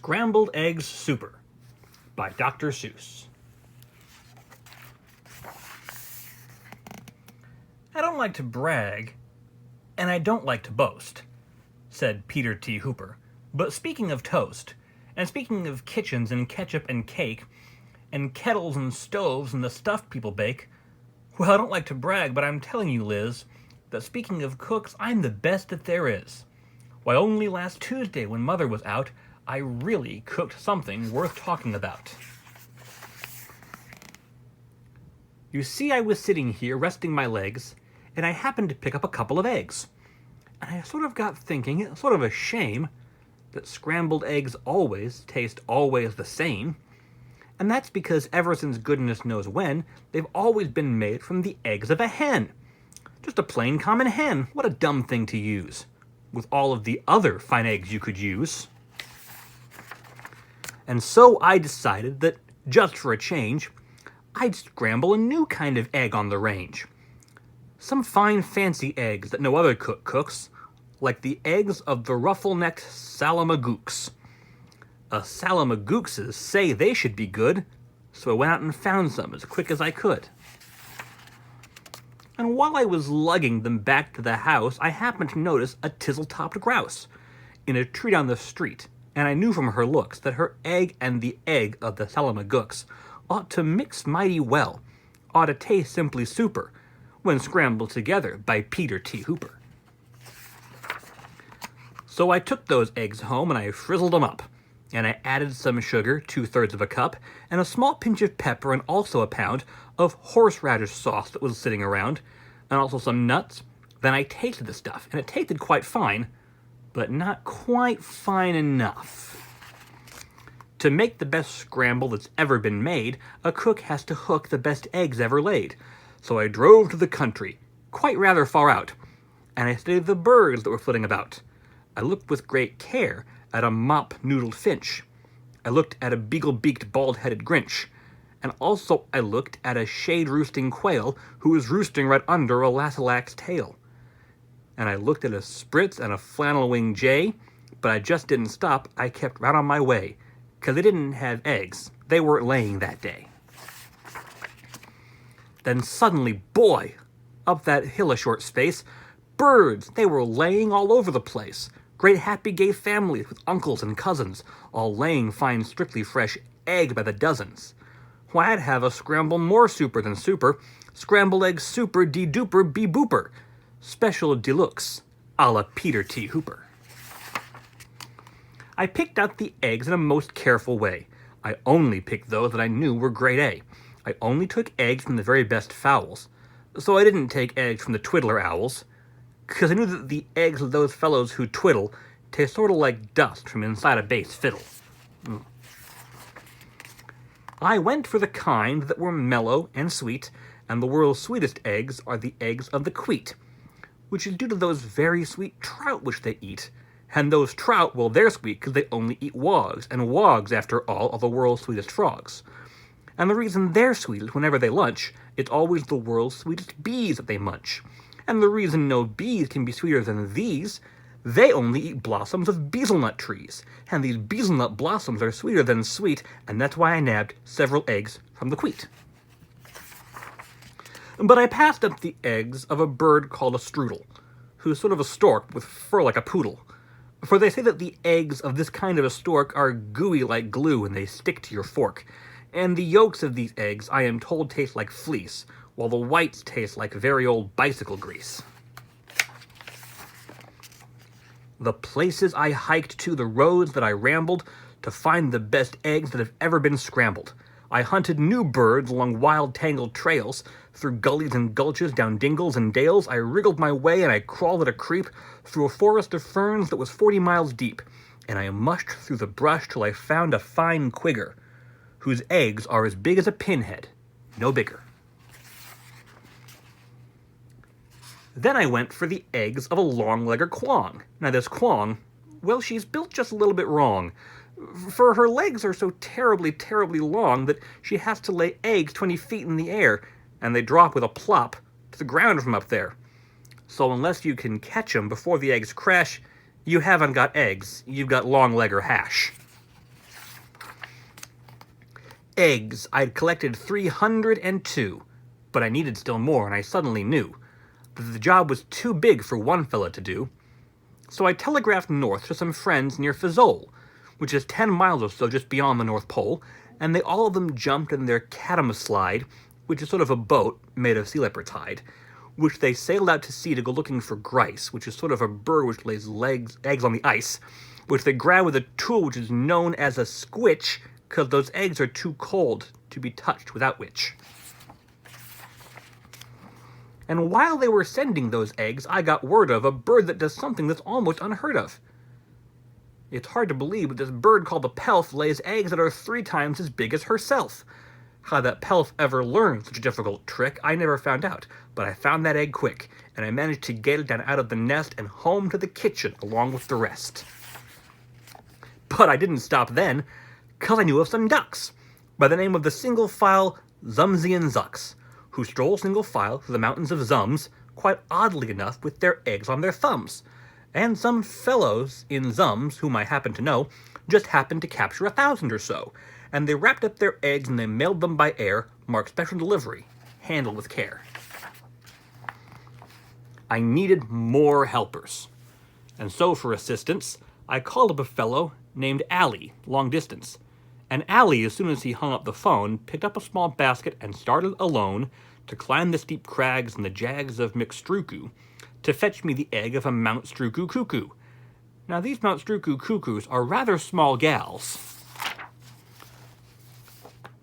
Scrambled Eggs Super by Dr. Seuss. I don't like to brag, and I don't like to boast, said Peter T. Hooper. But speaking of toast, and speaking of kitchens and ketchup and cake, and kettles and stoves and the stuff people bake, well, I don't like to brag, but I'm telling you, Liz, that speaking of cooks, I'm the best that there is. Why, only last Tuesday when Mother was out, I really cooked something worth talking about. You see, I was sitting here resting my legs, and I happened to pick up a couple of eggs. And I sort of got thinking, it's sort of a shame, that scrambled eggs always taste always the same. And that's because ever since goodness knows when, they've always been made from the eggs of a hen. Just a plain common hen. What a dumb thing to use, with all of the other fine eggs you could use. And so I decided that, just for a change, I'd scramble a new kind of egg on the range. Some fine fancy eggs that no other cook cooks, like the eggs of the ruffle-necked salamagooks. Salamagookses say they should be good, so I went out and found some as quick as I could. And while I was lugging them back to the house, I happened to notice a tizzle-topped grouse in a tree down the street, and I knew from her looks that her egg and the egg of the salamagooks ought to mix mighty well, ought to taste simply super, when scrambled together by Peter T. Hooper. So I took those eggs home and I frizzled them up, and I added some sugar, 2/3 of a cup, and a small pinch of pepper, and also a pound of horseradish sauce that was sitting around, and also some nuts. Then I tasted the stuff, and it tasted quite fine, but not quite fine enough. To make the best scramble that's ever been made, a cook has to hook the best eggs ever laid. So I drove to the country, quite rather far out, and I studied the birds that were flitting about. I looked with great care at a mop-noodled finch. I looked at a beagle-beaked, bald-headed grinch. And also I looked at a shade-roosting quail who was roosting right under a lassalax tail. And I looked at a spritz and a flannel-winged jay, but I just didn't stop. I kept right on my way, 'cause they didn't have eggs. They weren't laying that day. Then suddenly, boy, up that hill a short space, birds, they were laying all over the place. Great happy gay families with uncles and cousins, all laying fine strictly fresh eggs by the dozens. Why, I'd have a scramble more super than super, scrambled egg super de-duper be-booper, special deluxe, a la Peter T. Hooper. I picked out the eggs in a most careful way. I only picked those that I knew were grade A. I only took eggs from the very best fowls, so I didn't take eggs from the twiddler owls, 'cause I knew that the eggs of those fellows who twiddle taste sort of like dust from inside a bass fiddle. I went for the kind that were mellow and sweet, and the world's sweetest eggs are the eggs of the queet, which is due to those very sweet trout which they eat. And those trout, well, they're sweet because they only eat wogs, and wogs, after all, are the world's sweetest frogs. And the reason they're sweet is whenever they lunch, it's always the world's sweetest bees that they munch. And the reason no bees can be sweeter than these, they only eat blossoms of beezelnut trees. And these beezelnut blossoms are sweeter than sweet, and that's why I nabbed several eggs from the queet. But I passed up the eggs of a bird called a strudel, who's sort of a stork with fur like a poodle. For they say that the eggs of this kind of a stork are gooey like glue and they stick to your fork. And the yolks of these eggs, I am told, taste like fleece, while the whites taste like very old bicycle grease. The places I hiked to, the roads that I rambled, to find the best eggs that have ever been scrambled. I hunted new birds along wild tangled trails, through gullies and gulches, down dingles and dales. I wriggled my way and I crawled at a creep through a forest of ferns that was 40 miles deep, and I mushed through the brush till I found a fine quigger, whose eggs are as big as a pinhead, no bigger. Then I went for the eggs of a long-legger quong. Now this quong, well, she's built just a little bit wrong, for her legs are so terribly, terribly long that she has to lay eggs 20 feet in the air, and they drop with a plop to the ground from up there. So unless you can catch them before the eggs crash, you haven't got eggs, you've got long-legger hash. Eggs. I'd collected 302, but I needed still more, and I suddenly knew that the job was too big for one fella to do. So I telegraphed north to some friends near Fizzole, which is 10 miles or so just beyond the North Pole, and they all of them jumped in their catamaslide, which is sort of a boat made of sea leopard's hide, which they sailed out to sea to go looking for grice, which is sort of a bird which lays eggs on the ice, which they grab with a tool which is known as a squitch, because those eggs are too cold to be touched without which. And while they were sending those eggs, I got word of a bird that does something that's almost unheard of. It's hard to believe, but this bird called the pelf lays eggs that are 3 times as big as herself. How that pelf ever learned such a difficult trick, I never found out, but I found that egg quick, and I managed to get it down out of the nest and home to the kitchen along with the rest. But I didn't stop then, because I knew of some ducks, by the name of the single-file Zumsian Zucks, who stroll single file through the mountains of Zums, quite oddly enough with their eggs on their thumbs. And some fellows in Zums, whom I happen to know, just happened to capture 1,000 or so, and they wrapped up their eggs and they mailed them by air, marked special delivery, handled with care. I needed more helpers, and so for assistance, I called up a fellow named Allie, long distance. And Allie, as soon as he hung up the phone, picked up a small basket and started alone to climb the steep crags and the jags of McStruku to fetch me the egg of a Mount Struku cuckoo. Now, these Mount Struku cuckoos are rather small gals,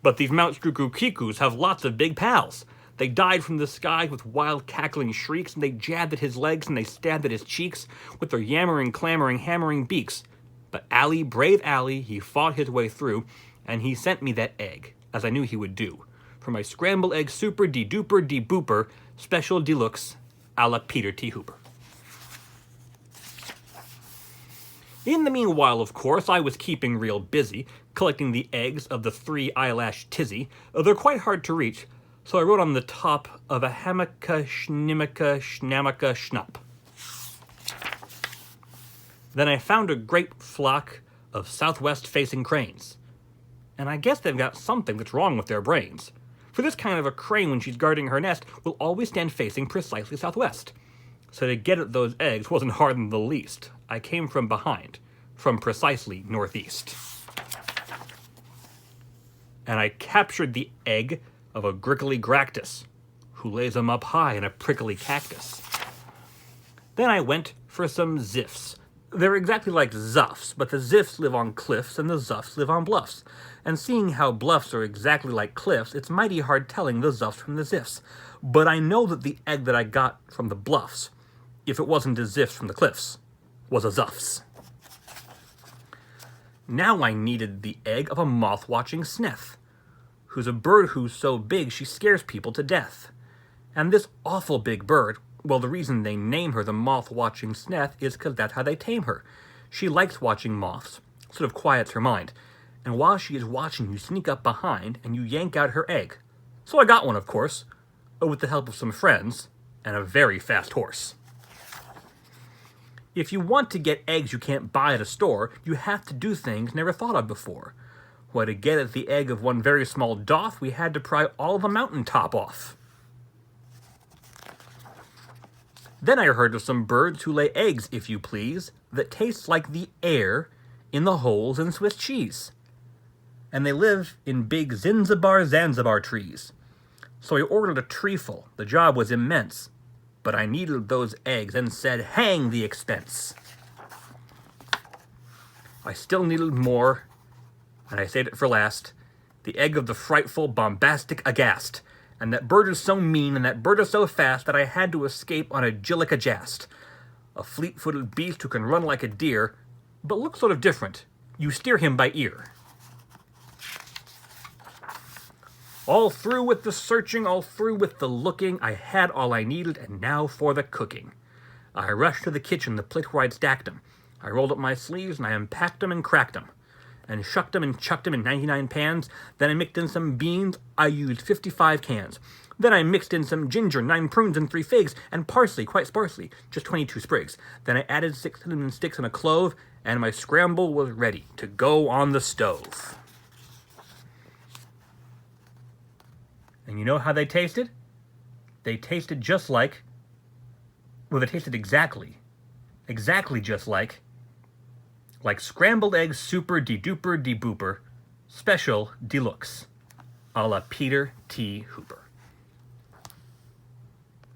but these Mount Struku cuckoos have lots of big pals. They died from the sky with wild cackling shrieks, and they jabbed at his legs and they stabbed at his cheeks with their yammering, clamoring, hammering beaks. But Allie, brave Allie, he fought his way through, and he sent me that egg, as I knew he would do, for my scrambled egg super de-duper de-booper special deluxe a la Peter T. Hooper. In the meanwhile, of course, I was keeping real busy, collecting the eggs of the 3 eyelash tizzy. They're quite hard to reach, so I wrote on the top of a hammaka schnimaka schnamaka schnup. Then I found a great flock of southwest-facing cranes. And I guess they've got something that's wrong with their brains. For this kind of a crane, when she's guarding her nest, will always stand facing precisely southwest. So to get at those eggs wasn't hard in the least. I came from behind, from precisely northeast. And I captured the egg of a grickly gractus, who lays them up high in a prickly cactus. Then I went for some ziffs. They're exactly like zuffs, but the ziffs live on cliffs and the zuffs live on bluffs. And seeing how bluffs are exactly like cliffs, it's mighty hard telling the zuffs from the ziffs. But I know that the egg that I got from the bluffs, if it wasn't a ziffs from the cliffs, was a zuffs. Now I needed the egg of a moth-watching sneth, who's a bird who's so big she scares people to death. And this awful big bird, well, the reason they name her the moth-watching sneth is because that's how they tame her. She likes watching moths, sort of quiets her mind. And while she is watching, you sneak up behind and you yank out her egg. So I got one, of course, with the help of some friends and a very fast horse. If you want to get eggs you can't buy at a store, you have to do things never thought of before. Well, to get at the egg of one very small doth, we had to pry all the mountain top off. Then I heard of some birds who lay eggs, if you please, that taste like the air in the holes in Swiss cheese. And they live in big Zanzibar trees. So I ordered a treeful. The job was immense. But I needed those eggs and said, hang the expense. I still needed more, and I saved it for last. The egg of the frightful, bombastic aghast. And that bird is so mean, and that bird is so fast, that I had to escape on a jillick-a-jast. A fleet-footed beast who can run like a deer, but looks sort of different. You steer him by ear. All through with the searching, all through with the looking, I had all I needed, and now for the cooking. I rushed to the kitchen, the plate where I'd stacked 'em. I rolled up my sleeves, and I unpacked 'em and cracked 'em. And shucked 'em and chucked 'em in 99 pans. Then I mixed in some beans. I used 55 cans. Then I mixed in some ginger, 9 prunes, and 3 figs, and parsley, quite sparsely, just 22 sprigs. Then I added 6 cinnamon sticks and a clove, and my scramble was ready to go on the stove. And you know how they tasted? They tasted just like, well, they tasted exactly just like scrambled eggs super de duper de booper, special deluxe, a la Peter T. Hooper.